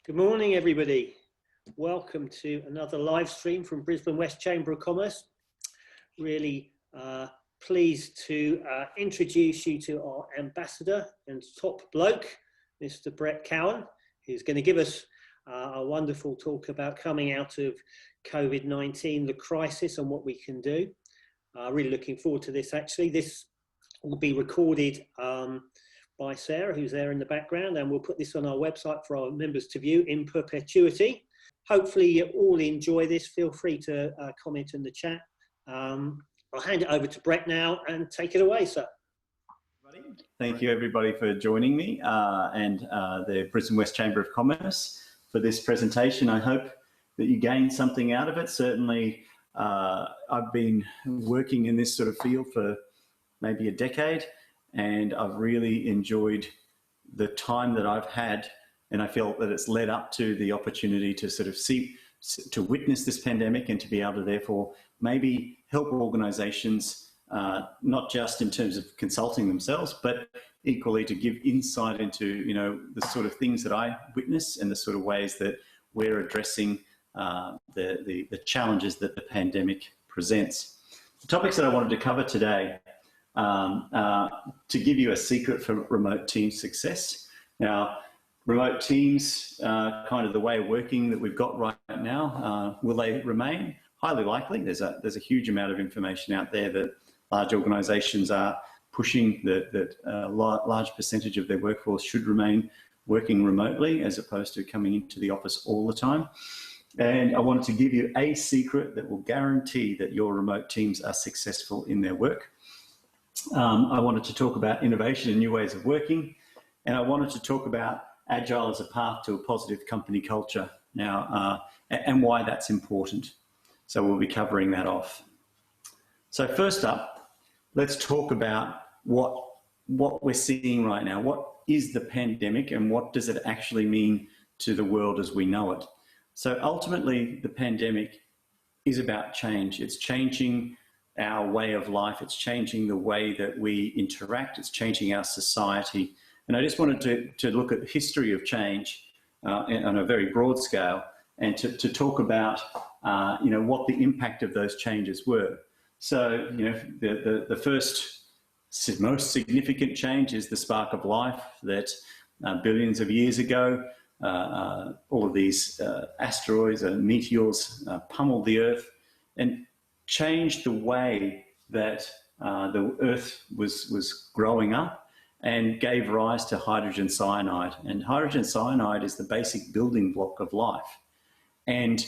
Good morning, everybody. Welcome to another live stream from Brisbane West Chamber of Commerce. Really pleased to introduce you to our ambassador and top bloke, Mr. Cowan, who's going to give us a wonderful talk about coming out of COVID-19, the crisis and what we can do. Really looking forward to this, actually. This will be recorded by Sarah, who's there in the background, and we'll put this on our website for our members to view in perpetuity. Hopefully you all enjoy this. Feel free to comment in the chat. I'll hand it over to Brett now and take it away, sir. Thank you everybody for joining me and the Brisbane West Chamber of Commerce for this presentation. I hope that you gain something out of it. Certainly I've been working in this sort of field for maybe a decade, and I've really enjoyed the time that I've had, and I feel that it's led up to the opportunity to sort of to witness this pandemic and to be able to therefore maybe help organisations, not just in terms of consulting themselves, but equally to give insight into, the sort of things that I witness and the sort of ways that we're addressing the challenges that the pandemic presents. The topics that I wanted to cover today, to give you a secret for remote team success. Now, remote teams, kind of the way of working that we've got right now, will they remain? Highly likely. There's a huge amount of information out there that large organisations are pushing that a large percentage of their workforce should remain working remotely as opposed to coming into the office all the time. And I wanted to give you a secret that will guarantee that your remote teams are successful in their work. I wanted to talk about innovation and new ways of working, and I wanted to talk about agile as a path to a positive company culture now, and why that's important. So we'll be covering that off. So first up, let's talk about what we're seeing right now. What is the pandemic and what does it actually mean to the world as we know it? So ultimately, the pandemic is about change. It's changing our way of life. It's changing the way that we interact. It's changing our society. And I just wanted to look at the history of change on a very broad scale, and to talk about what the impact of those changes were. So the first most significant change is the spark of life that billions of years ago, all of these asteroids and meteors pummeled the Earth and changed the way that the Earth was growing up, and gave rise to hydrogen cyanide. And hydrogen cyanide is the basic building block of life. And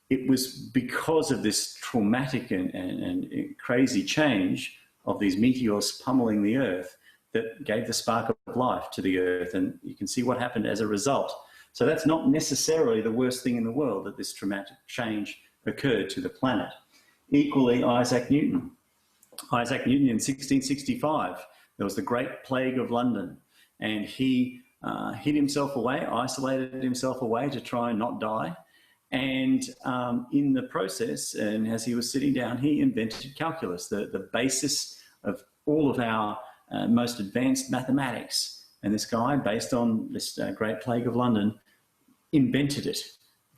it was because of this traumatic and crazy change of these meteors pummeling the Earth that gave the spark of life to the Earth. And you can see what happened as a result. So that's not necessarily the worst thing in the world, that this traumatic change occurred to the planet. Equally, Isaac Newton. Isaac Newton in 1665, there was the Great Plague of London, and he hid himself away, isolated himself away to try and not die. And in the process, and as he was sitting down, he invented calculus, the basis of all of our most advanced mathematics. And this guy, based on this Great Plague of London, invented it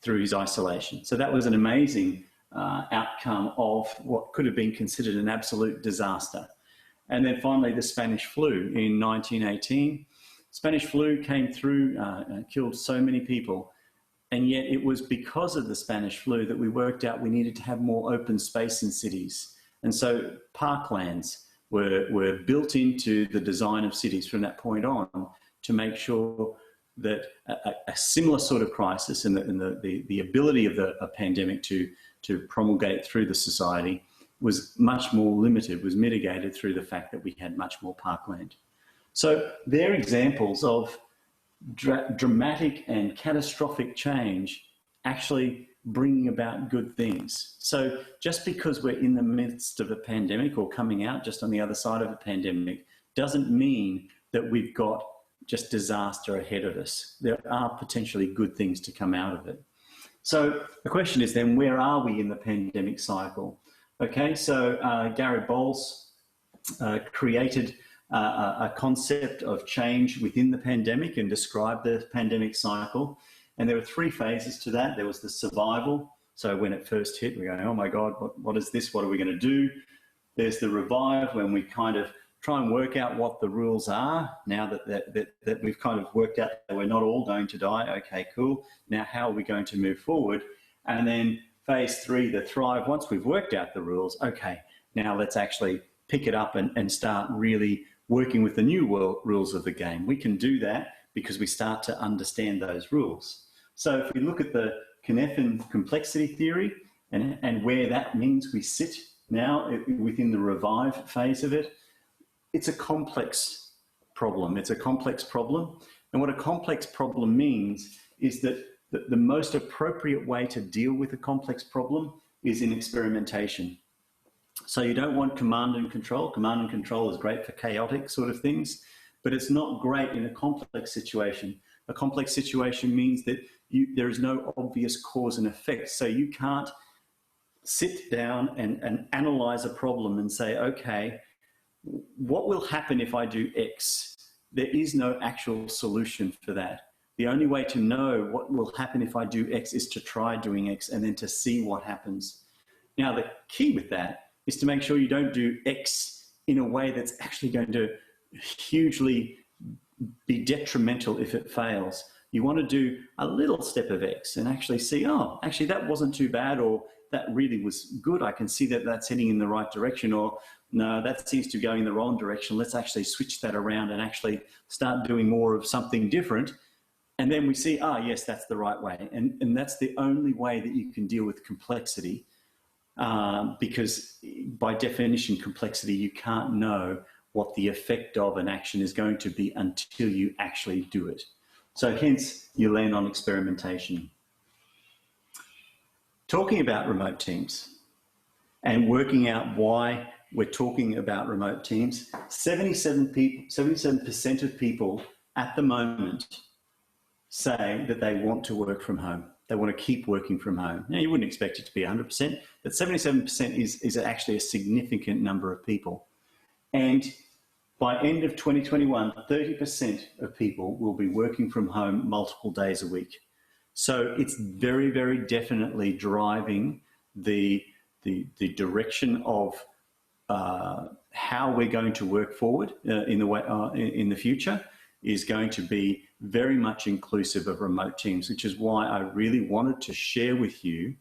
through his isolation. So that was an amazing outcome of what could have been considered an absolute disaster. And then finally, the Spanish flu in 1918. Spanish flu came through, killed so many people. And yet it was because of the Spanish flu that we worked out we needed to have more open space in cities. And so parklands were built into the design of cities from that point on to make sure that a similar sort of crisis and the ability of a pandemic to promulgate through the society was much more limited, was mitigated through the fact that we had much more parkland. So they're examples of dramatic and catastrophic change actually bringing about good things. So just because we're in the midst of a pandemic or coming out just on the other side of a pandemic doesn't mean that we've got just disaster ahead of us. There are potentially good things to come out of it. So the question is then, where are we in the pandemic cycle? Okay, so Gary Bowles created a concept of change within the pandemic and described the pandemic cycle. And there were three phases to that. There was the survival. So when it first hit, we're going, oh my God, what is this? What are we going to do? There's the revive, when we kind of try and work out what the rules are. Now that we've kind of worked out that we're not all going to die. Okay, cool. Now how are we going to move forward? And then phase three, the thrive. Once we've worked out the rules, okay, now let's actually pick it up and start really working with the new rules of the game. We can do that because we start to understand those rules. So if we look at the Cynefin complexity theory and where that means we sit now within the revive phase of it, it's a complex problem. It's a complex problem. And what a complex problem means is that the most appropriate way to deal with a complex problem is in experimentation. So you don't want command and control. Command and control is great for chaotic sort of things, but it's not great in a complex situation. A complex situation means that there is no obvious cause and effect. So you can't sit down and analyze a problem and say, okay, what will happen if I do X? There is no actual solution for that. The only way to know what will happen if I do X is to try doing X and then to see what happens. Now, the key with that is to make sure you don't do X in a way that's actually going to hugely be detrimental if it fails. You want to do a little step of X and actually see, oh, actually that wasn't too bad, or that really was good. I can see that that's heading in the right direction, or no, that seems to be going in the wrong direction. Let's actually switch that around and actually start doing more of something different. And then we see, ah, yes, that's the right way. And that's the only way that you can deal with complexity, because by definition, complexity, you can't know what the effect of an action is going to be until you actually do it. So hence, you land on experimentation. Talking about remote teams and working out why we're talking about remote teams, 77% of people at the moment say that they want to work from home. They want to keep working from home. Now, you wouldn't expect it to be 100%, but 77% is actually a significant number of people. And by end of 2021, 30% of people will be working from home multiple days a week. So it's very, very definitely driving the direction of how we're going to work forward in the future is going to be very much inclusive of remote teams, which is why I really wanted to share with you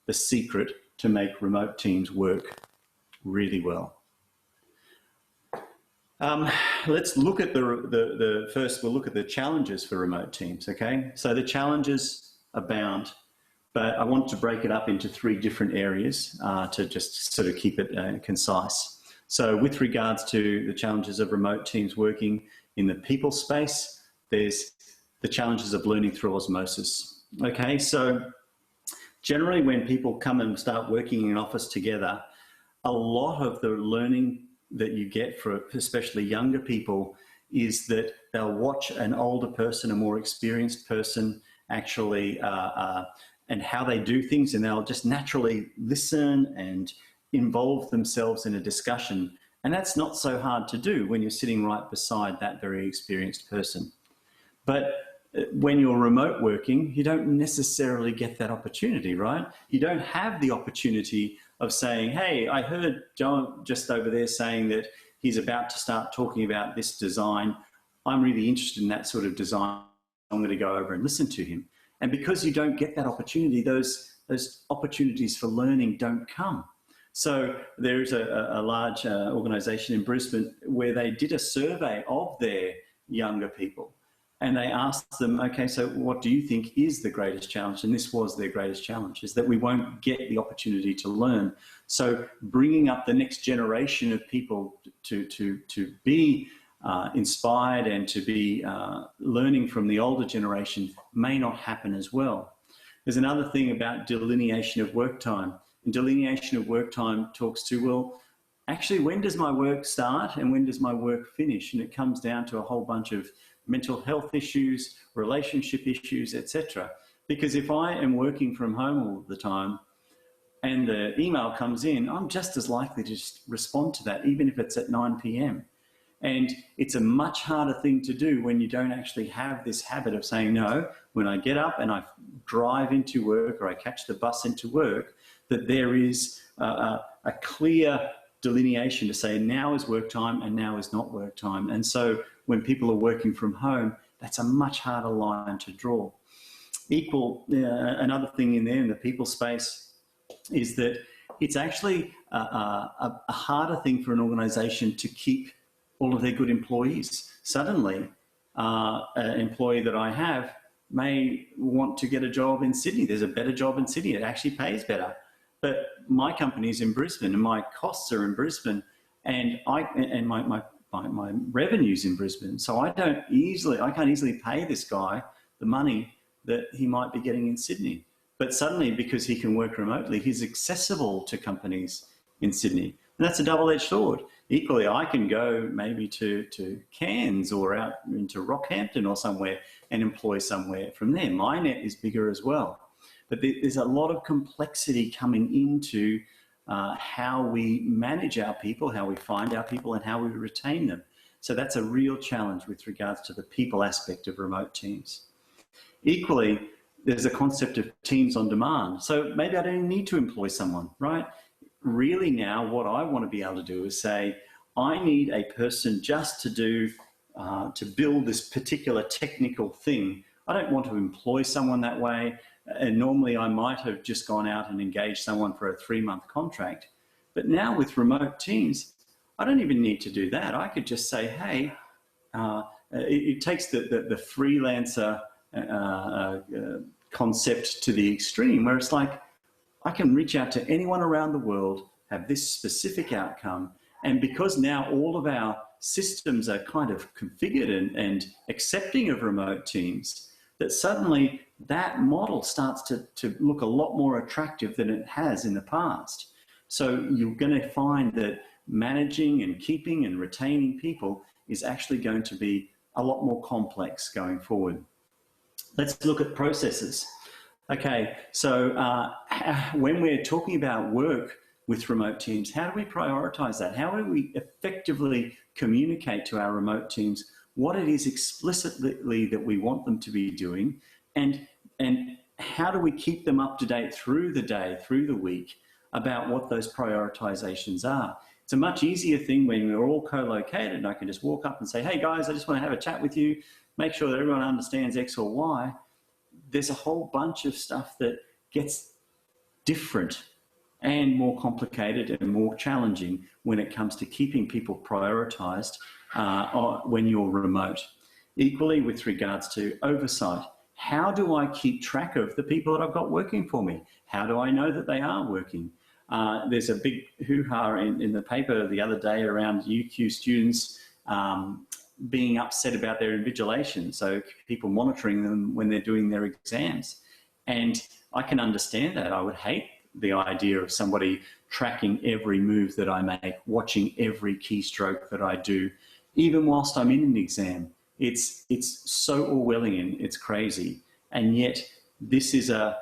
the secret to make remote teams work really well. Let's look at first, we'll look at the challenges for remote teams, okay? So the challenges abound, but I want to break it up into three different areas to just sort of keep it concise. So with regards to the challenges of remote teams working in the people space, there's the challenges of learning through osmosis, okay? So generally when people come and start working in an office together, a lot of the learning that you get for especially younger people is that they'll watch an older person, a more experienced person actually and how they do things, and they'll just naturally listen and involve themselves in a discussion. And that's not so hard to do when you're sitting right beside that very experienced person. But when you're remote working, you don't necessarily get that opportunity, right? You don't have the opportunity of saying, hey, I heard John just over there saying that he's about to start talking about this design. I'm really interested in that sort of design. I'm going to go over and listen to him. And because you don't get that opportunity, those opportunities for learning don't come. So there's a large organisation in Brisbane where they did a survey of their younger people. And they asked them, okay, so what do you think is the greatest challenge? And this was their greatest challenge, is that we won't get the opportunity to learn. So bringing up the next generation of people to be inspired and to be learning from the older generation may not happen as well. There's another thing about delineation of work time. And delineation of work time talks to, well, actually, when does my work start and when does my work finish? And it comes down to a whole bunch of mental health issues, relationship issues, etc. Because if I am working from home all the time and the email comes in, I'm just as likely to just respond to that, even if it's at 9 p.m. And it's a much harder thing to do when you don't actually have this habit of saying, no, when I get up and I drive into work or I catch the bus into work, that there is a clear delineation to say now is work time and now is not work time. And so when people are working from home, that's a much harder line to draw. Another thing in there in the people space is that it's actually a harder thing for an organisation to keep all of their good employees. Suddenly, an employee that I have may want to get a job in Sydney. There's a better job in Sydney. It actually pays better. But my company's in Brisbane and my costs are in Brisbane and my revenue's in Brisbane. So I can't easily pay this guy the money that he might be getting in Sydney. But suddenly, because he can work remotely, he's accessible to companies in Sydney. And that's a double-edged sword. Equally, I can go maybe to Cairns or out into Rockhampton or somewhere and employ somewhere from there. My net is bigger as well. But there's a lot of complexity coming into how we manage our people, how we find our people, and how we retain them. So that's a real challenge with regards to the people aspect of remote teams. Equally, there's a concept of teams on demand. So maybe I don't need to employ someone, right? Really now what I want to be able to do is say, I need a person just to do, to build this particular technical thing. I don't want to employ someone that way. And normally I might have just gone out and engaged someone for a 3-month contract. But now with remote teams, I don't even need to do that. I could just say, hey, it takes the freelancer concept to the extreme where it's like, I can reach out to anyone around the world, have this specific outcome. And because now all of our systems are kind of configured and accepting of remote teams, that suddenly that model starts to look a lot more attractive than it has in the past. So you're going to find that managing and keeping and retaining people is actually going to be a lot more complex going forward. Let's look at processes. Okay, so when we're talking about work with remote teams, how do we prioritize that? How do we effectively communicate to our remote teams what it is explicitly that we want them to be doing, and how do we keep them up to date through the day, through the week, about what those prioritizations are? It's a much easier thing when we're all co-located and I can just walk up and say, hey guys, I just want to have a chat with you, make sure that everyone understands X or Y. There's a whole bunch of stuff that gets different and more complicated and more challenging when it comes to keeping people prioritized when you're remote. Equally with regards to oversight, how do I keep track of the people that I've got working for me? How do I know that they are working? There's a big hoo-ha in the paper the other day around UQ students being upset about their invigilation, so people monitoring them when they're doing their exams. And I can understand that. I would hate the idea of somebody tracking every move that I make, watching every keystroke that I do, even whilst I'm in an exam. It's so Orwellian, it's crazy. And yet this is a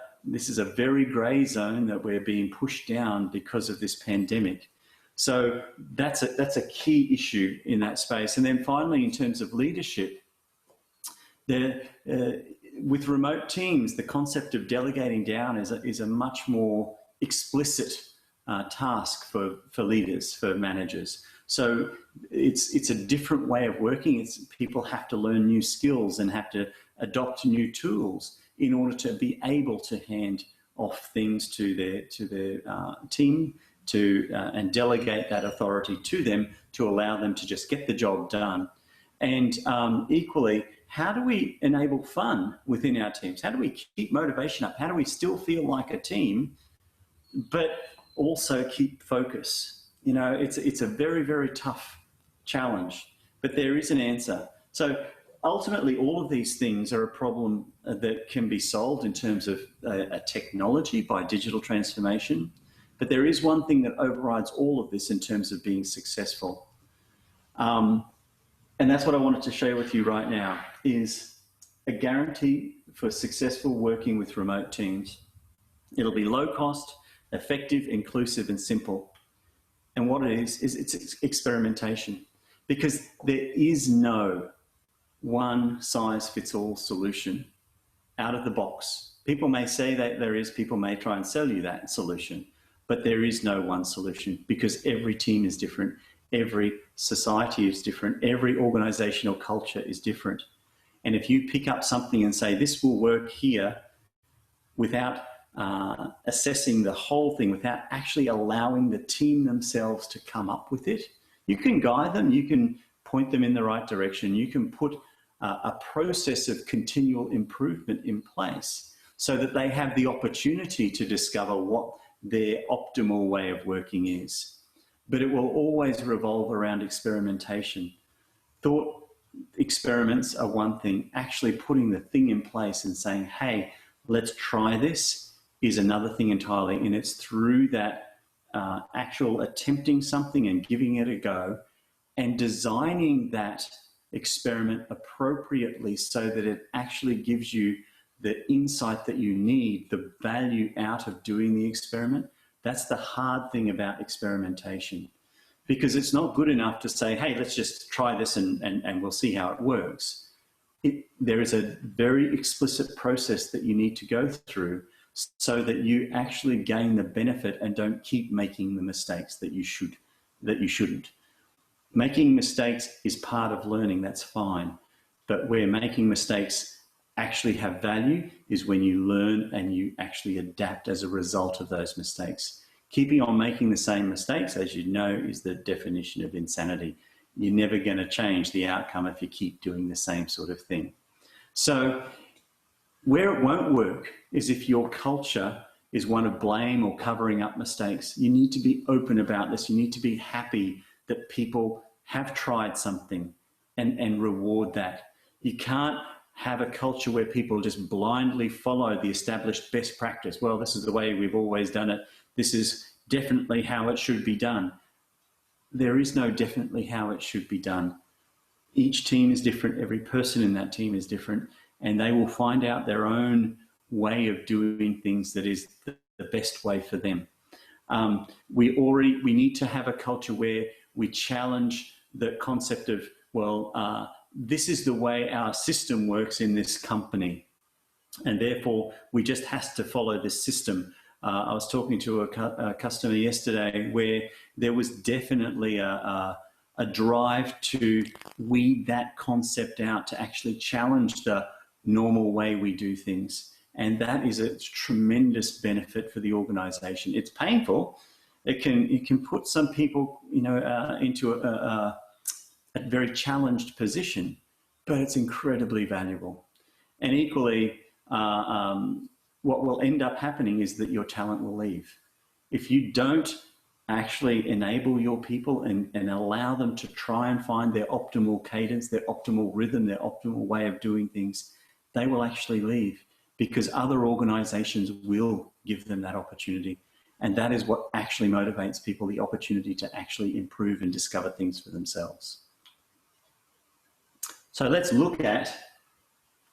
very grey zone that we're being pushed down because of this pandemic. So that's a key issue in that space. And then finally, in terms of leadership, with remote teams, the concept of delegating down is a much more explicit task for leaders, for managers. So it's a different way of working. People have to learn new skills and have to adopt new tools in order to be able to hand off things to their team and delegate that authority to them to allow them to just get the job done. And equally, how do we enable fun within our teams? How do we keep motivation up? How do we still feel like a team, but also keep focus? You know, it's a very, very tough challenge, but there is an answer. So ultimately, all of these things are a problem that can be solved in terms of a technology by digital transformation. But there is one thing that overrides all of this in terms of being successful. And that's what I wanted to share with you right now, is a guarantee for successful working with remote teams. It'll be low cost, effective, inclusive, and simple. And what it is it's experimentation. because there is no one size fits all solution out of the box. People may say that there is, people may try and sell you that solution, but there is no one solution because every team is different, every society is different, every organizational culture is different. And if you pick up something and say, this will work here, without assessing the whole thing, without actually allowing the team themselves to come up with it, you can guide them, you can point them in the right direction, you can put a process of continual improvement in place so that they have the opportunity to discover what their optimal way of working is. But it will always revolve around experimentation. Thought experiments are one thing. Actually putting the thing in place and saying, hey, let's try this is another thing entirely. And it's through that actual attempting something and giving it a go and designing that experiment appropriately so that it actually gives you the insight that you need, the value out of doing the experiment. That's the hard thing about experimentation, because it's not good enough to say, hey, let's just try this and we'll see how it works. There is a very explicit process that you need to go through so that you actually gain the benefit and don't keep making the mistakes that you shouldn't. Making mistakes is part of learning, that's fine. But where making mistakes actually have value is when you learn and you actually adapt as a result of those mistakes. Keeping on making the same mistakes, as you know, is the definition of insanity. You're never going to change the outcome if you keep doing the same sort of thing. So where it won't work is if your culture is one of blame or covering up mistakes. You need to be open about this. You need to be happy that people have tried something and reward that. You can't have a culture where people just blindly follow the established best practice. Well, this is the way we've always done it. This is definitely how it should be done. There is no definitely how it should be done. Each team is different. Every person in that team is different, and they will find out their own way of doing things that is the best way for them. We need to have a culture where we challenge the concept of, well, this is the way our system works in this company, and therefore we just have to follow this system. I was talking to a customer yesterday where there was definitely a drive to weed that concept out, to actually challenge the normal way we do things. And that is a tremendous benefit for the organization. It's painful. It can put some people, into a very challenged position, but it's incredibly valuable. And equally, what will end up happening is that your talent will leave. If you don't actually enable your people and allow them to try and find their optimal cadence, their optimal rhythm, their optimal way of doing things, they will actually leave, because other organizations will give them that opportunity. And that is what actually motivates people, the opportunity to actually improve and discover things for themselves. So let's look at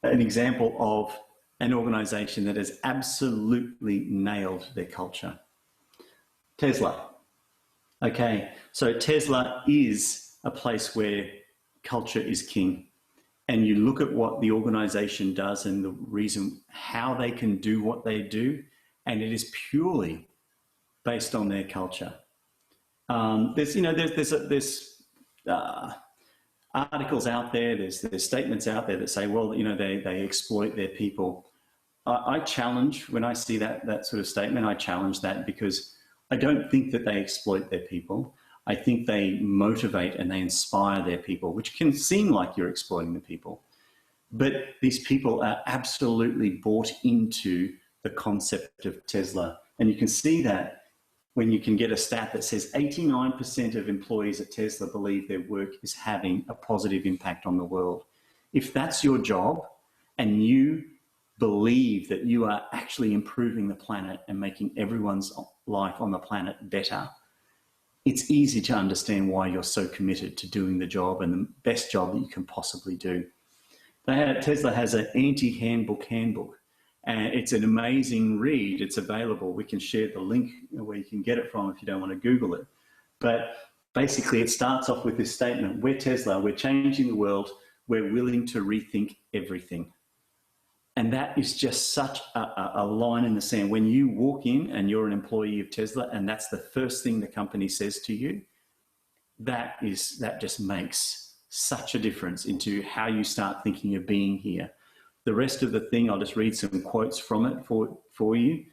an example of an organization that has absolutely nailed their culture. Tesla. Okay, so Tesla is a place where culture is king. And you look at what the organization does and the reason how they can do what they do, and it is purely based on their culture. There's articles out there, there's statements out there that say, well, they exploit their people. I challenge, when I see that sort of statement, I challenge that, because I don't think that they exploit their people. I think they motivate and they inspire their people, which can seem like you're exploiting the people. But these people are absolutely bought into the concept of Tesla. And you can see that when you can get a stat that says 89% of employees at Tesla believe their work is having a positive impact on the world. If that's your job and you believe that you are actually improving the planet and making everyone's life on the planet better, it's easy to understand why you're so committed to doing the job, and the best job that you can possibly do. Tesla has an anti-handbook handbook, and it's an amazing read. It's available. We can share the link where you can get it from if you don't want to Google it. But Basically, it starts off with this statement: we're Tesla, we're changing the world, we're willing to rethink everything. And that is just such a line in the sand. When you walk in and you're an employee of Tesla and that's the first thing the company says to you, that just makes such a difference into how you start thinking of being here. The rest of the thing, I'll just read some quotes from it for you,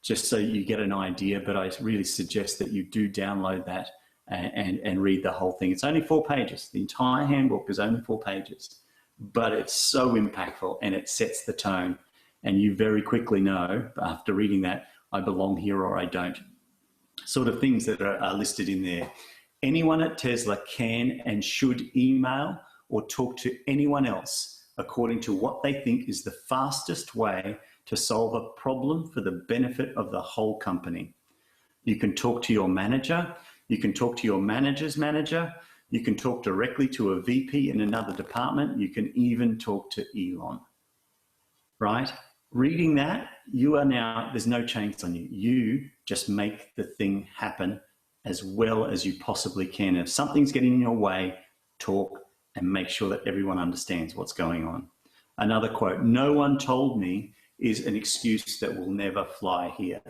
just so you get an idea, but I really suggest that you do download that and read the whole thing. It's only 4 pages. The entire handbook is only 4 pages, but it's so impactful and it sets the tone. And you very quickly know, after reading that, I belong here or I don't. Sort of things that are listed in there. Anyone at Tesla can and should email or talk to anyone else according to what they think is the fastest way to solve a problem for the benefit of the whole company. You can talk to your manager, you can talk to your manager's manager, you can talk directly to a VP in another department, you can even talk to Elon, right? Reading that, you are now, there's no chains on you. You just make the thing happen as well as you possibly can. If something's getting in your way, talk and make sure that everyone understands what's going on. Another quote: no one told me is an excuse that will never fly here.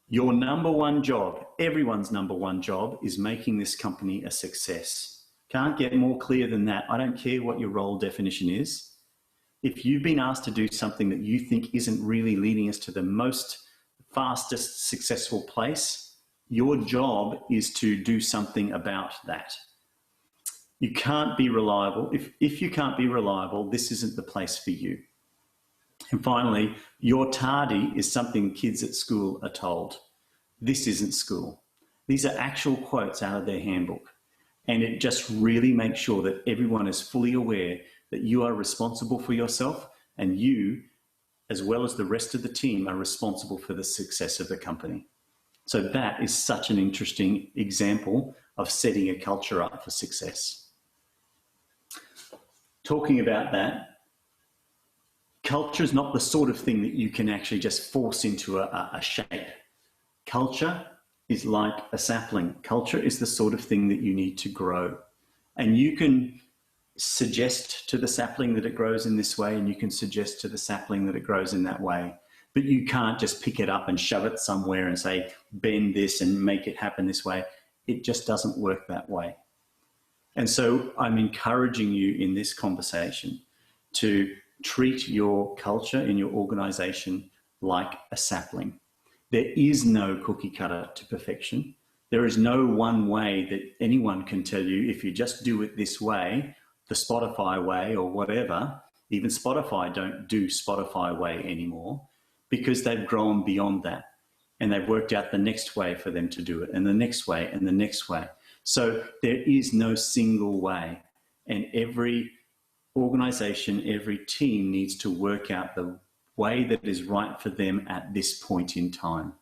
Your number one job, everyone's number one job, is making this company a success. Can't get more clear than that. I don't care what your role definition is. If you've been asked to do something that you think isn't really leading us to the most fastest successful place, your job is to do something about that. You can't be reliable. If you can't be reliable, this isn't the place for you. And finally, your tardy is something kids at school are told. This isn't school. These are actual quotes out of their handbook. And it just really makes sure that everyone is fully aware that you are responsible for yourself, and you, as well as the rest of the team, are responsible for the success of the company. So that is such an interesting example of setting a culture up for success. Talking about that, culture is not the sort of thing that you can actually just force into a shape. Culture is like a sapling. Culture is the sort of thing that you need to grow. And you can suggest to the sapling that it grows in this way, and you can suggest to the sapling that it grows in that way. But you can't just pick it up and shove it somewhere and say, bend this and make it happen this way. It just doesn't work that way. And so I'm encouraging you in this conversation to treat your culture in your organization like a sapling. There is no cookie cutter to perfection. There is no one way that anyone can tell you, if you just do it this way, the Spotify way or whatever. Even Spotify don't do Spotify way anymore, because they've grown beyond that and they've worked out the next way for them to do it, and the next way and the next way. So there is no single way, and every organization, every team needs to work out the way that is right for them at this point in time.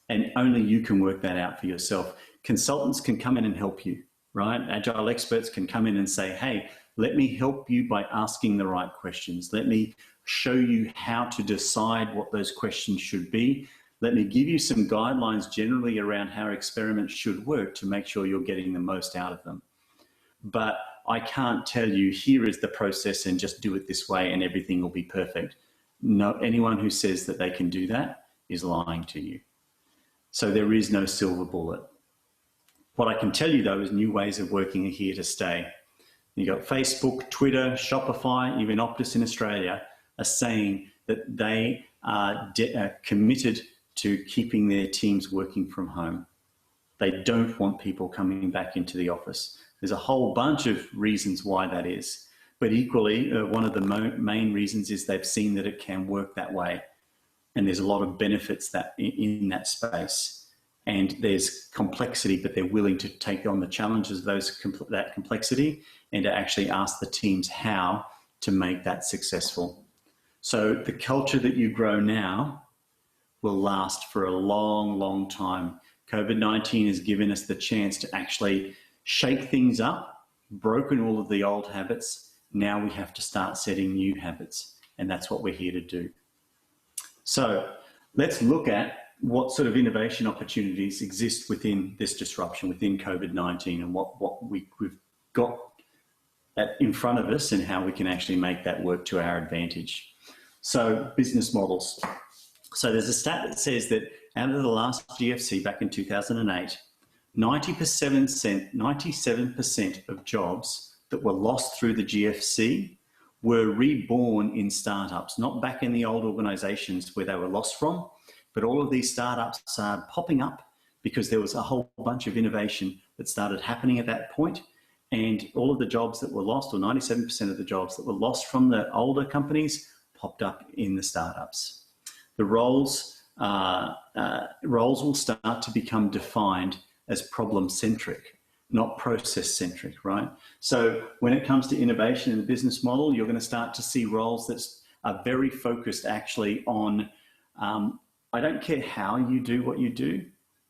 And only you can work that out for yourself. Consultants can come in and help you, right? Agile experts can come in and say, hey, let me help you by asking the right questions. Let me show you how to decide what those questions should be. Let me give you some guidelines generally around how experiments should work to make sure you're getting the most out of them. But I can't tell you, here is the process and just do it this way and everything will be perfect. No, anyone who says that they can do that is lying to you. So there is no silver bullet. What I can tell you though is new ways of working are here to stay. You've got Facebook, Twitter, Shopify, even Optus in Australia are saying that they are committed to keeping their teams working from home. They don't want people coming back into the office. There's a whole bunch of reasons why that is. But equally, one of the main reasons is they've seen that it can work that way. And there's a lot of benefits that in that space. And there's complexity, but they're willing to take on the challenges of that complexity and to actually ask the teams how to make that successful. So the culture that you grow now will last for a long, long time. COVID-19 has given us the chance to actually shake things up, broken all of the old habits. Now we have to start setting new habits, and that's what we're here to do. So let's look at what sort of innovation opportunities exist within this disruption, within COVID-19, and what we've got in front of us and how we can actually make that work to our advantage. So business models. So there's a stat that says that out of the last GFC back in 2008, 97% of jobs that were lost through the GFC were reborn in startups, not back in the old organisations where they were lost from, but all of these startups started popping up because there was a whole bunch of innovation that started happening at that point. And all of the jobs that were lost, or 97% of the jobs that were lost from the older companies, popped up in the startups. The roles will start to become defined as problem-centric, not process-centric, right? So when it comes to innovation in the business model, you're going to start to see roles that are very focused actually on, I don't care how you do what you do,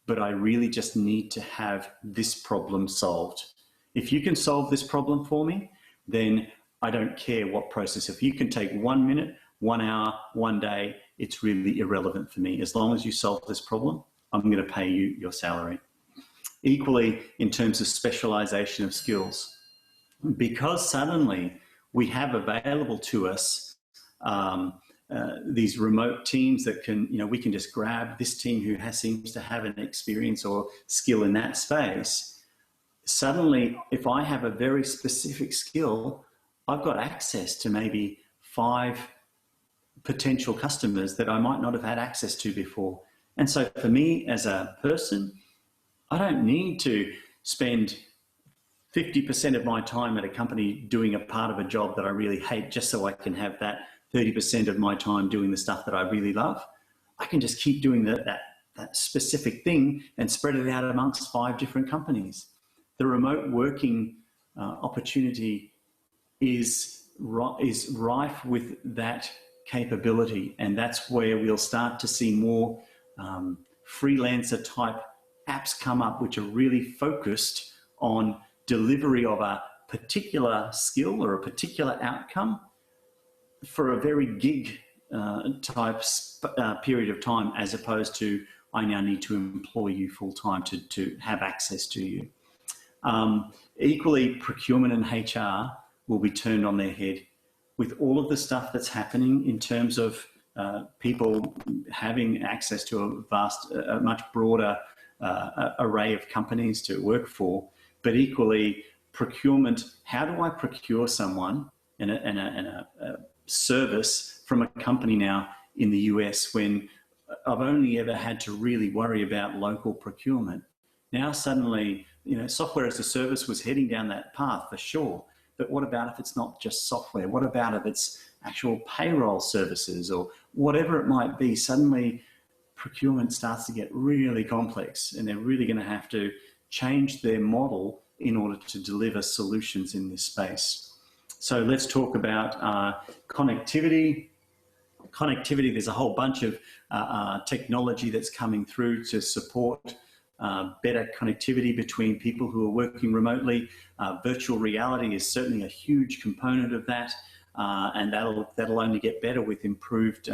but I really just need to have this problem solved. If you can solve this problem for me, then I don't care what process. If you can take 1 minute, 1 hour, 1 day, it's really irrelevant for me. As long as you solve this problem, I'm going to pay you your salary. Equally, in terms of specialization of skills, because suddenly we have available to us these remote teams that can, we can just grab this team who seems to have an experience or skill in that space. Suddenly, if I have a very specific skill, I've got access to maybe 5 potential customers that I might not have had access to before. And so for me as a person, I don't need to spend 50% of my time at a company doing a part of a job that I really hate just so I can have that 30% of my time doing the stuff that I really love. I can just keep doing that specific thing and spread it out amongst 5 different companies. The remote working opportunity is rife with that capability, and that's where we'll start to see more freelancer type apps come up, which are really focused on delivery of a particular skill or a particular outcome for a very gig type period of time, as opposed to I now need to employ you full time to have access to you. Equally, procurement and HR will be turned on their head with all of the stuff that's happening in terms of people having access to a much broader array of companies to work for. But equally, procurement, how do I procure someone and a service from a company now in the US when I've only ever had to really worry about local procurement? Now suddenly, software as a service was heading down that path for sure. But what about if it's not just software? What about if it's actual payroll services or whatever it might be? Suddenly procurement starts to get really complex, and they're really going to have to change their model in order to deliver solutions in this space. So let's talk about connectivity. Connectivity, there's a whole bunch of technology that's coming through to support better connectivity between people who are working remotely. Virtual reality is certainly a huge component of that, and that'll only get better with improved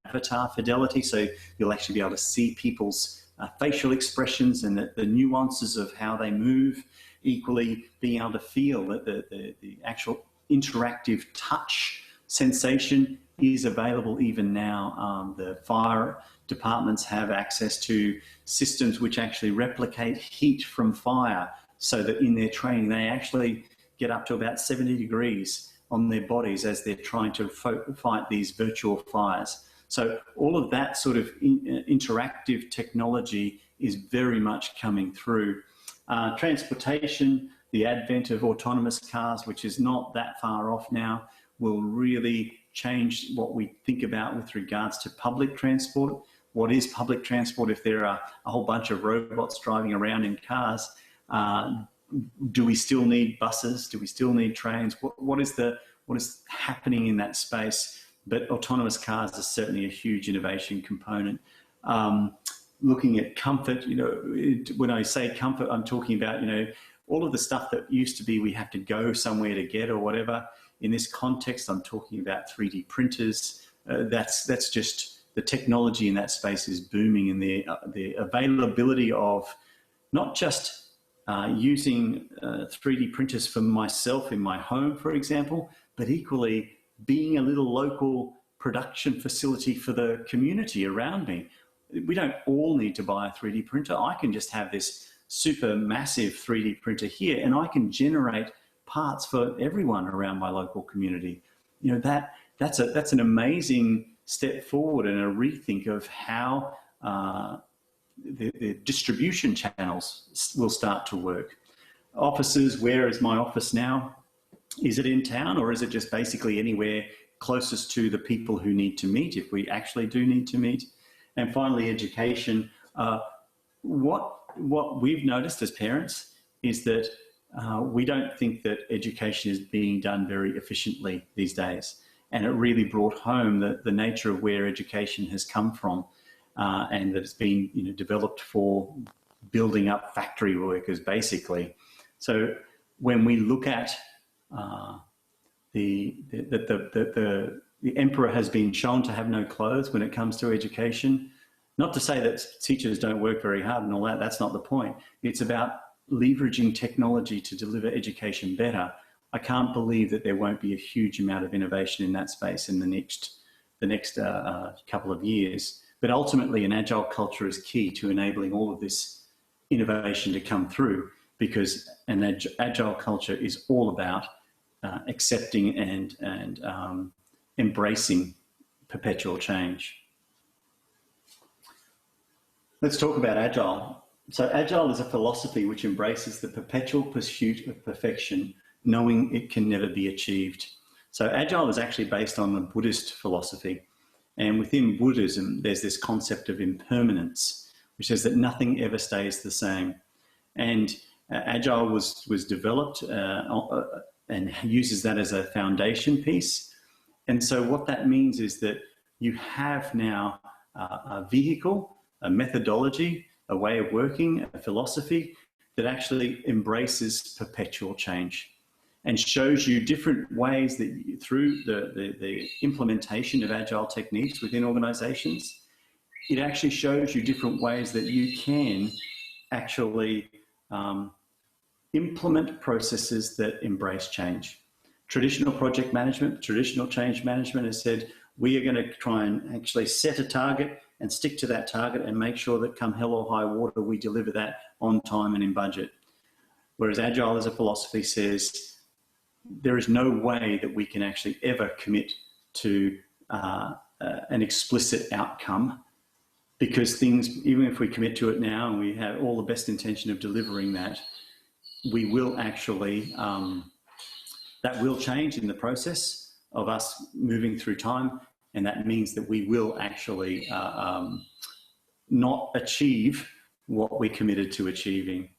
avatar fidelity. So you'll actually be able to see people's facial expressions and the nuances of how they move. Equally, being able to feel that the actual interactive touch sensation is available even now. The fire departments have access to systems which actually replicate heat from fire, so that in their training they actually get up to about 70 degrees on their bodies as they're trying to fight these virtual fires. So all of that sort of interactive technology is very much coming through. Transportation, the advent of autonomous cars, which is not that far off now, will really change what we think about with regards to public transport. What is public transport if there are a whole bunch of robots driving around in cars? Do we still need buses? Do we still need trains? What is happening in that space? But autonomous cars is certainly a huge innovation component. Looking at comfort, when I say comfort, I'm talking about, all of the stuff that used to be we have to go somewhere to get or whatever. In this context, I'm talking about 3D printers. That's just the technology in that space is booming, and the availability of not just using 3D printers for myself in my home, for example, but equally being a little local production facility for the community around me. We don't all need to buy a 3D printer. I can just have this super massive 3D printer here, and I can generate parts for everyone around my local community. You know, that's an amazing step forward and a rethink of how the distribution channels will start to work. Offices, where is my office now? Is it in town, or is it just basically anywhere closest to the people who need to meet, if we actually do need to meet? And finally, education. What we've noticed as parents is that we don't think that education is being done very efficiently these days. And it really brought home the nature of where education has come from, and that it's been, you know, developed for building up factory workers, basically. So when we look at the emperor has been shown to have no clothes when it comes to education. Not to say that teachers don't work very hard and all that, that's not the point. It's about leveraging technology to deliver education better. I can't believe that there won't be a huge amount of innovation in that space in the next couple of years. But ultimately, an agile culture is key to enabling all of this innovation to come through, because an agile culture is all about accepting and embracing perpetual change. Let's talk about agile. So agile is a philosophy which embraces the perpetual pursuit of perfection, knowing it can never be achieved. So agile is actually based on a Buddhist philosophy. And within Buddhism, there's this concept of impermanence, which says that nothing ever stays the same. And agile was developed and uses that as a foundation piece. And so what that means is that you have now a vehicle, a methodology, a way of working, a philosophy that actually embraces perpetual change and shows you different ways that through the implementation of agile techniques within organizations, it actually shows you different ways that you can actually implement processes that embrace change. Traditional project management, traditional change management has said, we are going to try and actually set a target and stick to that target and make sure that come hell or high water, we deliver that on time and in budget. Whereas agile as a philosophy says, there is no way that we can actually ever commit to an explicit outcome, because things, even if we commit to it now and we have all the best intention of delivering that, we will actually, that will change in the process of us moving through time. And that means that we will actually not achieve what we committed to achieving.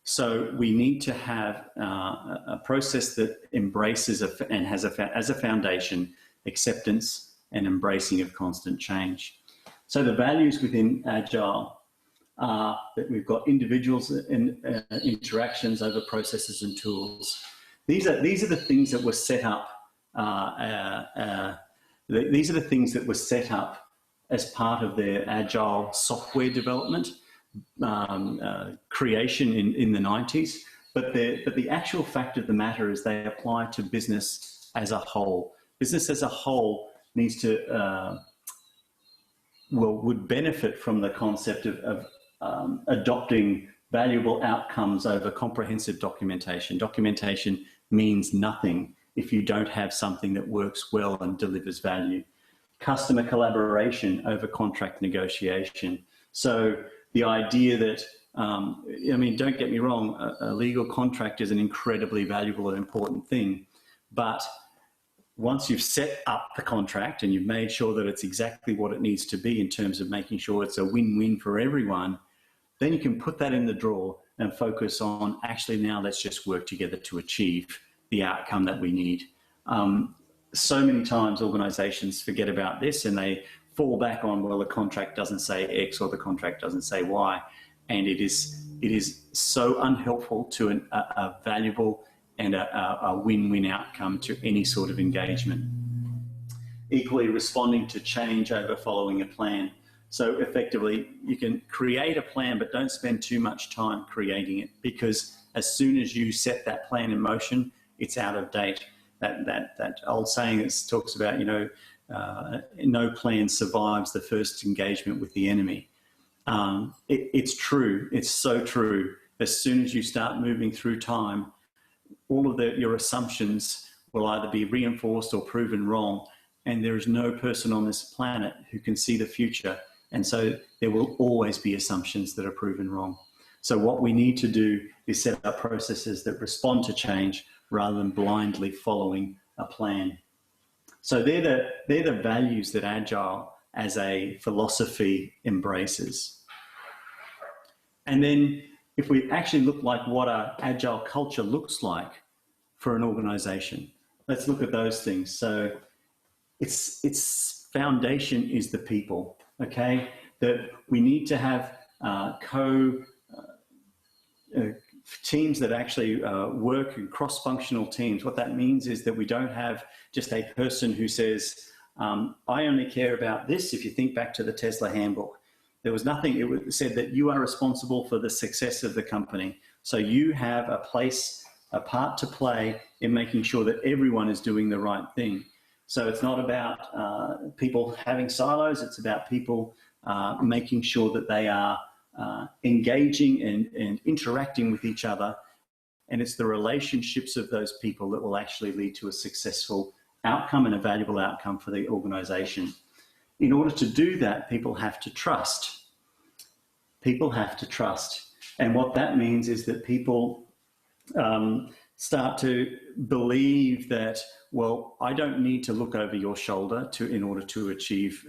So we need to have a process that embraces and has as a foundation acceptance and embracing of constant change. So the values within Agile are that we've got individuals and interactions over processes and tools. These are the things that were set up. These are the things that were set up as part of their Agile software development creation in the 90s. But the actual fact of the matter is they apply to business as a whole. Business as a whole needs to, would benefit from the concept of adopting valuable outcomes over comprehensive documentation. Documentation means nothing if you don't have something that works well and delivers value. Customer collaboration over contract negotiation. So the idea that, I mean, don't get me wrong, a legal contract is an incredibly valuable and important thing, but once you've set up the contract and you've made sure that it's exactly what it needs to be in terms of making sure it's a win-win for everyone, then you can put that in the drawer and focus on, actually now let's just work together to achieve the outcome that we need. So many times organizations forget about this and they fall back on, well, the contract doesn't say X or the contract doesn't say Y. And it is so unhelpful to a valuable and a win-win outcome to any sort of engagement. equally responding to change over following a plan. So effectively, you can create a plan, but don't spend too much time creating it, because as soon as you set that plan in motion, it's out of date. That old saying that talks about, no plan survives the first engagement with the enemy. It's true. It's so true. As soon as you start moving through time, all of your assumptions will either be reinforced or proven wrong. And there is no person on this planet who can see the future. And so there will always be assumptions that are proven wrong. So what we need to do is set up processes that respond to change rather than blindly following a plan. So they're the values that Agile as a philosophy embraces. And then if we actually look like what an Agile culture looks like for an organization, let's look at those things. So its foundation is the people, okay? That we need to have teams that actually work in cross-functional teams. What that means is that we don't have just a person who says, I only care about this. If you think back to the Tesla handbook, there was nothing, it said that you are responsible for the success of the company. So you have a part to play in making sure that everyone is doing the right thing. So it's not about people having silos, it's about people making sure that they are engaging and interacting with each other. And it's the relationships of those people that will actually lead to a successful outcome and a valuable outcome for the organization. In order to do that, people have to trust. People have to trust. And what that means is that people start to believe that, well, I don't need to look over your shoulder in order to achieve,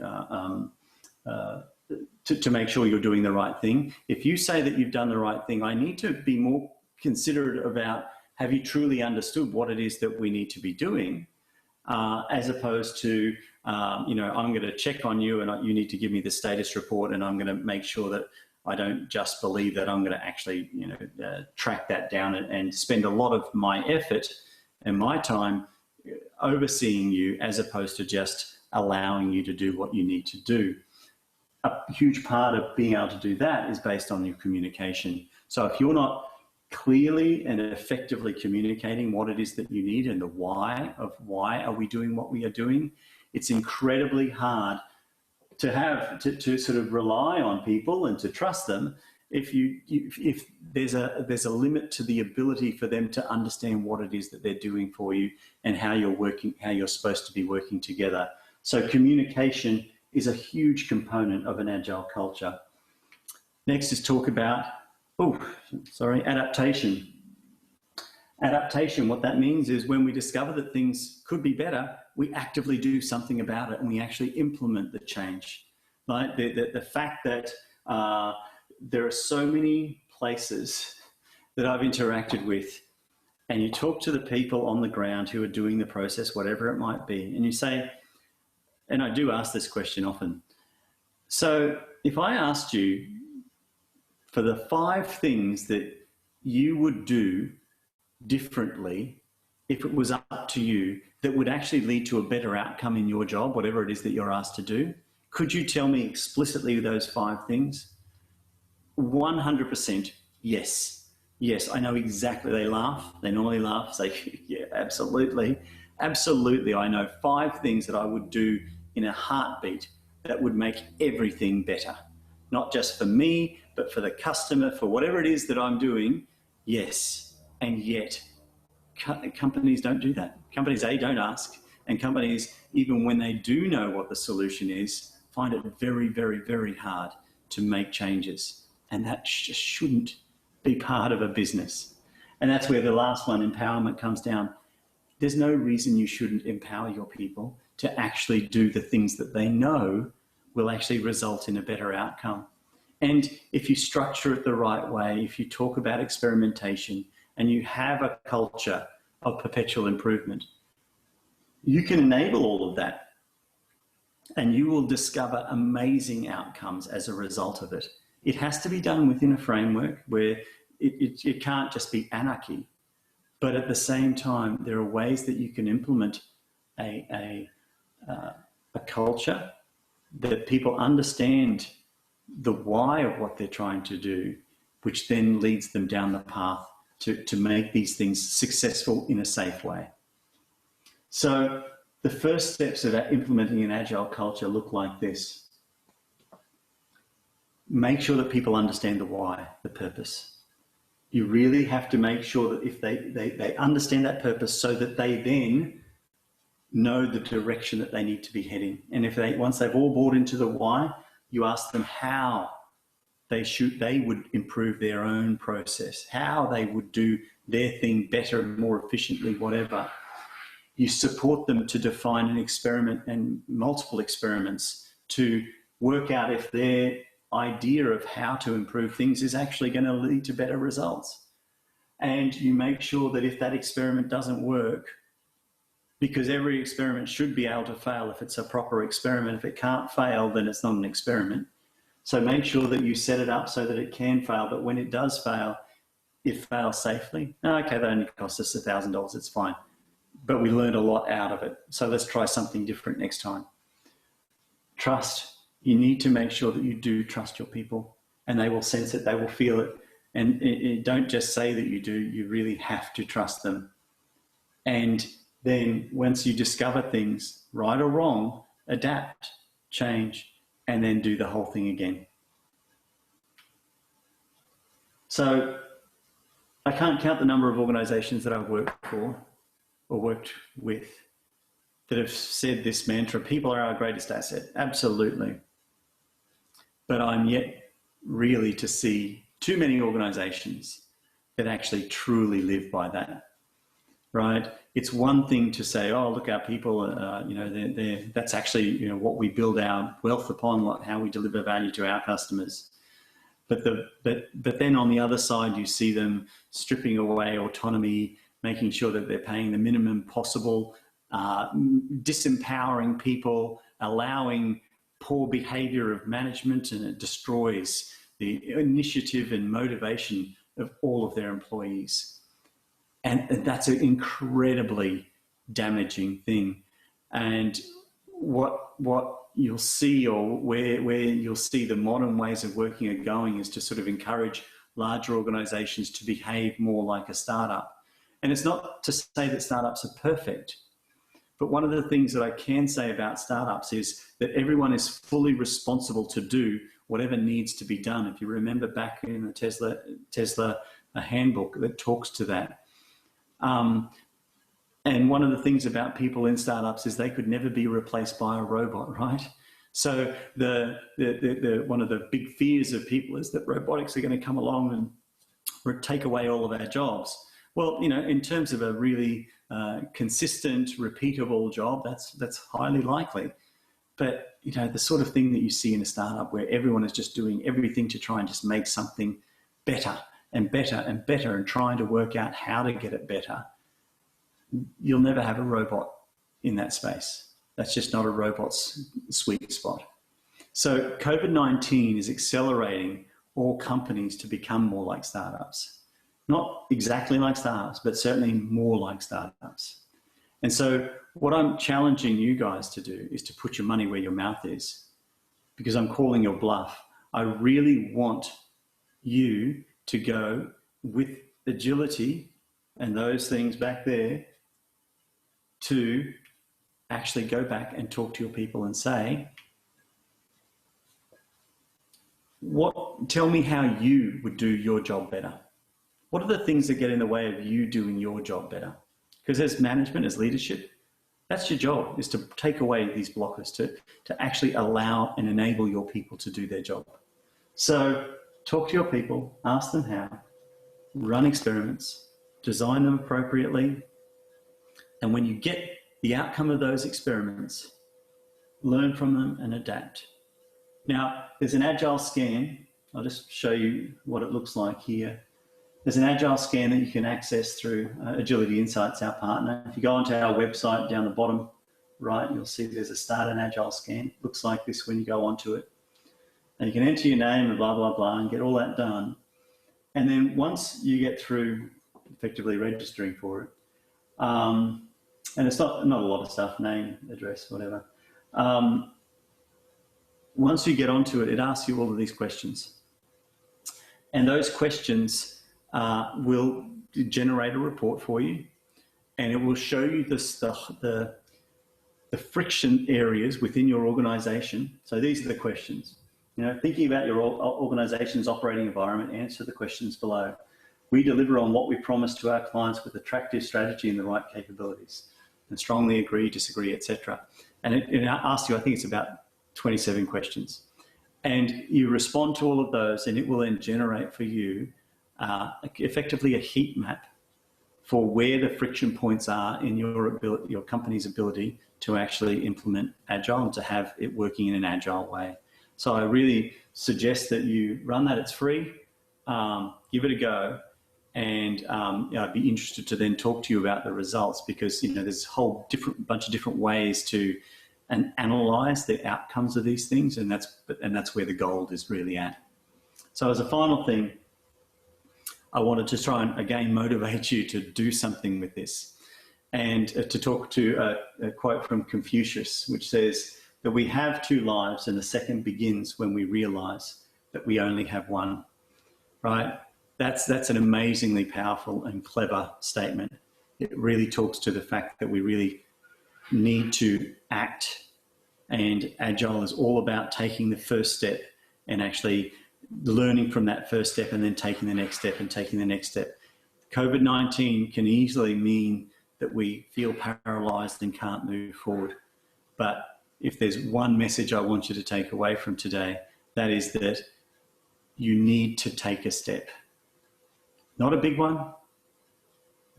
to make sure you're doing the right thing. If you say that you've done the right thing, I need to be more considerate about, have you truly understood what it is that we need to be doing? As opposed to, I'm going to check on you and you need to give me the status report, and I'm going to make sure that I don't just believe that I'm going to actually, track that down and spend a lot of my effort and my time overseeing you, as opposed to just allowing you to do what you need to do. A huge part of being able to do that is based on your communication. So if you're not clearly and effectively communicating what it is that you need and the why are we doing what we are doing, it's incredibly hard to have to sort of rely on people and to trust them if there's a limit to the ability for them to understand what it is that they're doing for you and how you're supposed to be working together. So communication is a huge component of an Agile culture. Next is talk about adaptation. Adaptation, what that means is when we discover that things could be better, we actively do something about it and we actually implement the change. Right? The fact that there are so many places that I've interacted with, and you talk to the people on the ground who are doing the process, whatever it might be, and you say, and I do ask this question often, so if I asked you for the 5 things that you would do differently if it was up to you that would actually lead to a better outcome in your job, whatever it is that you're asked to do, could you tell me explicitly those 5 things? 100% yes. Yes, I know exactly. They laugh. They normally laugh. Say, yeah, absolutely. Absolutely. I know 5 things that I would do in a heartbeat that would make everything better. Not just for me, but for the customer, for whatever it is that I'm doing. Yes. And yet, companies don't do that. Companies, don't ask. And companies, even when they do know what the solution is, find it very, very, very hard to make changes. And that just shouldn't be part of a business. And that's where the last one, empowerment, comes down. There's no reason you shouldn't empower your people to actually do the things that they know will actually result in a better outcome. And if you structure it the right way, if you talk about experimentation and you have a culture of perpetual improvement, you can enable all of that. And you will discover amazing outcomes as a result of it. It has to be done within a framework where it can't just be anarchy. But at the same time, there are ways that you can implement a culture that people understand the why of what they're trying to do, which then leads them down the path to make these things successful in a safe way. So the first steps of implementing an agile culture look like this. Make sure that people understand the why, the purpose. You really have to make sure that if they understand that purpose so that they then know the direction that they need to be heading. And if once they've all bought into the why, you ask them how they would improve their own process, how they would do their thing better and more efficiently, whatever. You support them to define an experiment and multiple experiments to work out if their idea of how to improve things is actually going to lead to better results. And you make sure that if that experiment doesn't work, because every experiment should be able to fail if it's a proper experiment. If it can't fail, then it's not an experiment. So make sure that you set it up so that it can fail, but when it does fail, it fails safely. Okay, that only cost us $1,000, it's fine. But we learned a lot out of it. So let's try something different next time. Trust. You need to make sure that you do trust your people, and they will sense it, they will feel it. And don't just say that you do, you really have to trust them. And then once you discover things, right or wrong, adapt, change, and then do the whole thing again. So I can't count the number of organizations that I've worked for or worked with that have said this mantra, people are our greatest asset. Absolutely. But I'm yet really to see too many organizations that actually truly live by that, right? It's one thing to say, oh, look, our people, that's actually, what we build our wealth upon, how we deliver value to our customers. But then on the other side, you see them stripping away autonomy, making sure that they're paying the minimum possible, disempowering people, allowing poor behavior of management, and it destroys the initiative and motivation of all of their employees. And that's an incredibly damaging thing. And what you'll see, or where you'll see the modern ways of working are going, is to sort of encourage larger organizations to behave more like a startup. And it's not to say that startups are perfect, but one of the things that I can say about startups is that everyone is fully responsible to do whatever needs to be done. If you remember back in the Tesla handbook that talks to that. And one of the things about people in startups is they could never be replaced by a robot, right? So one of the big fears of people is that robotics are going to come along and take away all of our jobs. Well, in terms of a really consistent, repeatable job, that's highly likely. But, the sort of thing that you see in a startup where everyone is just doing everything to try and just make something better and better and better and trying to work out how to get it better, you'll never have a robot in that space. That's just not a robot's sweet spot. So COVID-19 is accelerating all companies to become more like startups. Not exactly like startups, but certainly more like startups. And so what I'm challenging you guys to do is to put your money where your mouth is, because I'm calling your bluff. I really want you to go with agility and those things back there to actually go back and talk to your people and say, tell me how you would do your job better. What are the things that get in the way of you doing your job better? Because as management, as leadership, that's your job, is to take away these blockers, to actually allow and enable your people to do their job. So talk to your people, ask them how, run experiments, design them appropriately, and when you get the outcome of those experiments, learn from them and adapt. Now, there's an agile scan. I'll just show you what it looks like here. There's an agile scan that you can access through Agility Insights, our partner. If you go onto our website down the bottom right, you'll see there's a Start an Agile scan. It looks like this when you go onto it. And you can enter your name and blah, blah, blah, and get all that done. And then once you get through effectively registering for it, and it's not a lot of stuff, name, address, whatever. once you get onto it, it asks you all of these questions. And those questions will generate a report for you, and it will show you the friction areas within your organization. So these are the questions. Thinking about your organization's operating environment, answer the questions below. We deliver on what we promise to our clients with attractive strategy and the right capabilities, and strongly agree, disagree, etc. And it asks you, I think it's about 27 questions. And you respond to all of those, and it will then generate for you effectively a heat map for where the friction points are in your company's ability to actually implement Agile and to have it working in an Agile way. So I really suggest that you run that. It's free. Give it a go. And I'd be interested to then talk to you about the results, because there's a whole bunch of different ways to analyze the outcomes of these things, and that's where the gold is really at. So as a final thing, I wanted to try and again motivate you to do something with this, and to talk to a quote from Confucius, which says that we have two lives, and the second begins when we realize that we only have one. Right? That's an amazingly powerful and clever statement. It really talks to the fact that we really need to act, and Agile is all about taking the first step and actually learning from that first step, and then taking the next step and taking the next step. COVID-19 can easily mean that we feel paralyzed and can't move forward. But if there's one message I want you to take away from today, that is that you need to take a step. Not a big one,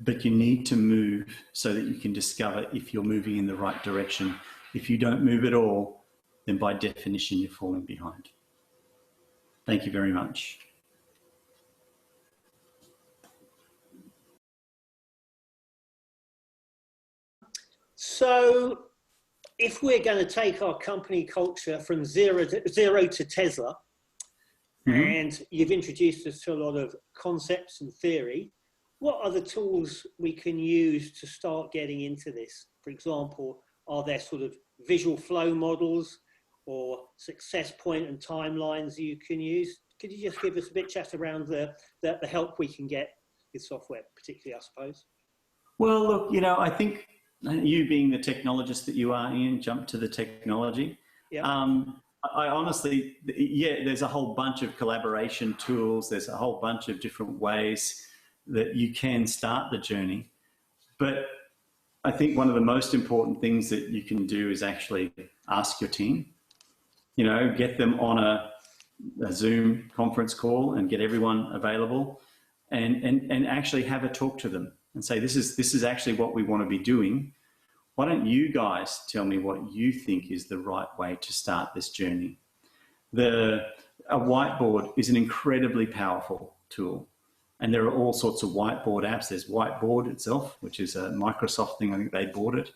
but you need to move so that you can discover if you're moving in the right direction. If you don't move at all, then by definition, you're falling behind. Thank you very much. So if we're going to take our company culture from zero to Tesla, and you've introduced us to a lot of concepts and theory, what are the tools we can use to start getting into this? For example, are there sort of visual flow models or success point and timelines you can use? Could you just give us a bit chat around the help we can get with software, particularly, I suppose? Well, look, I think you being the technologist that you are, Ian, jump to the technology. Yeah. I honestly, there's a whole bunch of collaboration tools. There's a whole bunch of different ways that you can start the journey. But I think one of the most important things that you can do is actually ask your team, get them on a Zoom conference call and get everyone available, and actually have a talk to them and say, this is actually what we want to be doing. Why don't you guys tell me what you think is the right way to start this journey? A whiteboard is an incredibly powerful tool, and there are all sorts of whiteboard apps. There's Whiteboard itself, which is a Microsoft thing. I think they bought it.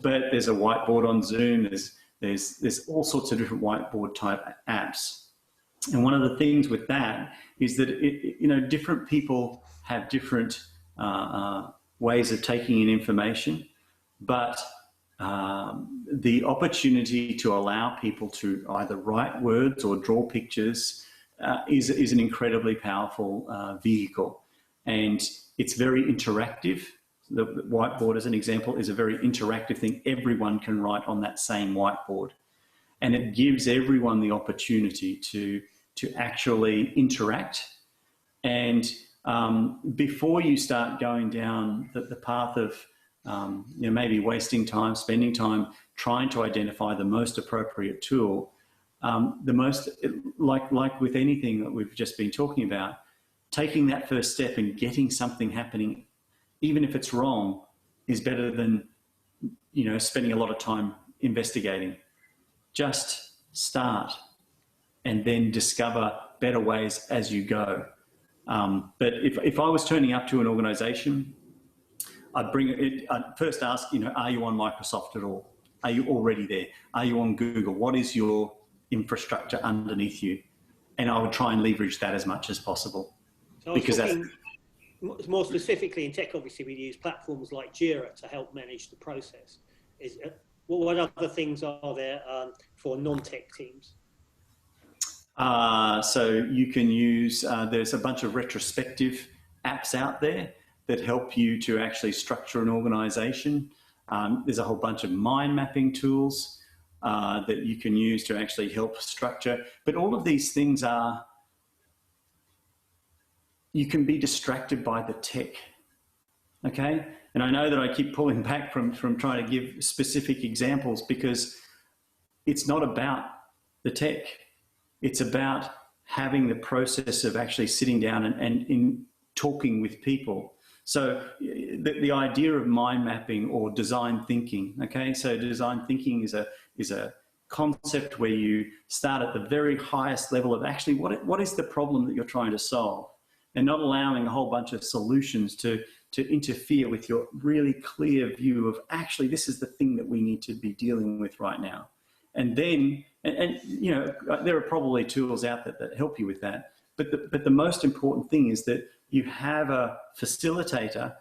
But there's a whiteboard on Zoom. There's all sorts of different whiteboard type apps. And one of the things with that is that different people have different ways of taking in information. But the opportunity to allow people to either write words or draw pictures is an incredibly powerful vehicle. And it's very interactive. The whiteboard, as an example, is a very interactive thing. Everyone can write on that same whiteboard. And it gives everyone the opportunity to actually interact. And before you start going down the path of maybe wasting time, spending time trying to identify the most appropriate tool, like with anything that we've just been talking about, taking that first step and getting something happening, even if it's wrong, is better than spending a lot of time investigating. Just start and then discover better ways as you go. But if I was turning up to an organization, I'd first ask, are you on Microsoft at all? Are you already there? Are you on Google? What is your infrastructure underneath you? And I would try and leverage that as much as possible. So because more specifically in tech, obviously we use platforms like Jira to help manage the process. What other things are there for non-tech teams? So you can use, there's a bunch of retrospective apps out there that help you to actually structure an organization. There's a whole bunch of mind mapping tools that you can use to actually help structure. But all of these things you can be distracted by the tech, okay? And I know that I keep pulling back from trying to give specific examples because it's not about the tech. It's about having the process of actually sitting down and in talking with people. So the idea of mind mapping or design thinking, okay? So design thinking is a concept where you start at the very highest level of actually what is the problem that you're trying to solve, and not allowing a whole bunch of solutions to interfere with your really clear view of actually this is the thing that we need to be dealing with right now. And then, and you know, there are probably tools out there that help you with that. But the most important thing is that you have a facilitator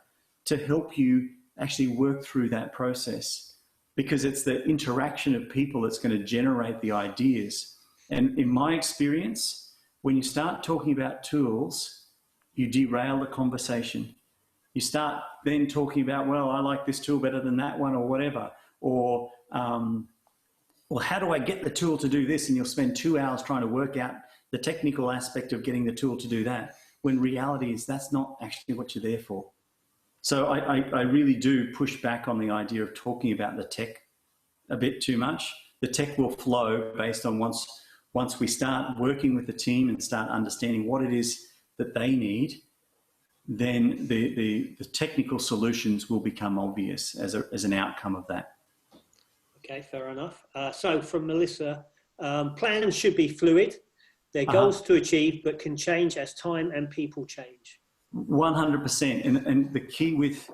to help you actually work through that process, because it's the interaction of people that's going to generate the ideas. And in my experience, when you start talking about tools, you derail the conversation. You start then talking about, well, I like this tool better than that one or whatever, or well, how do I get the tool to do this? And you'll spend 2 hours trying to work out the technical aspect of getting the tool to do that, when reality is that's not actually what you're there for. So I really do push back on the idea of talking about the tech a bit too much. The tech will flow based on once we start working with the team and start understanding what it is that they need, then the technical solutions will become obvious as an outcome of that. Okay, fair enough. So from Melissa, plans should be fluid. They're goals to achieve, but can change as time and people change. 100%. And the key with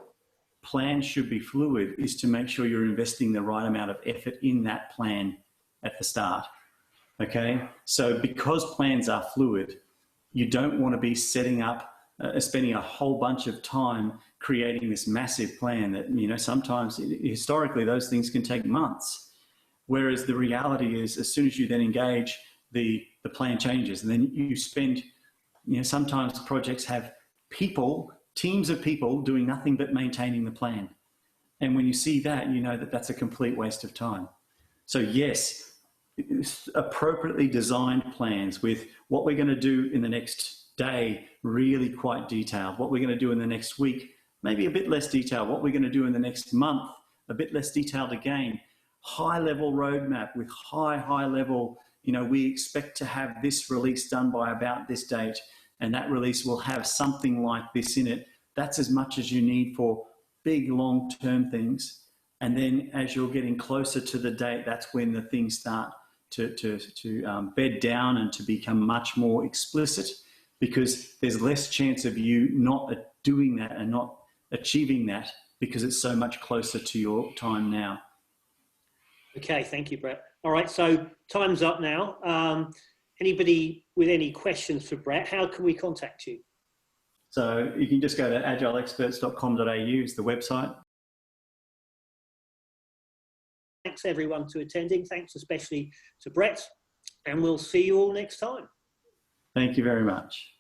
plans should be fluid is to make sure you're investing the right amount of effort in that plan at the start. Okay, so because plans are fluid, you don't want to be setting up, spending a whole bunch of time creating this massive plan that, you know, sometimes historically those things can take months. Whereas the reality is, as soon as you then engage, the plan changes, and then you spend, you know, sometimes projects have people, teams of people doing nothing but maintaining the plan. And when you see that, you know that that's a complete waste of time. So yes, appropriately designed plans with what we're going to do in the next day, really quite detailed. What we're going to do in the next week, maybe a bit less detailed. What we're going to do in the next month, a bit less detailed again. High level roadmap with high level, you know, we expect to have this release done by about this date, and that release will have something like this in it. That's as much as you need for big long-term things. And then as you're getting closer to the date, that's when the things start to bed down and to become much more explicit, because there's less chance of you not doing that and not achieving that because it's so much closer to your time now. Okay, thank you, Brett. All right, so time's up now. Anybody with any questions for Brett, how can we contact you? So you can just go to agileexperts.com.au is the website. Thanks everyone to attending. Thanks especially to Brett, and we'll see you all next time. Thank you very much.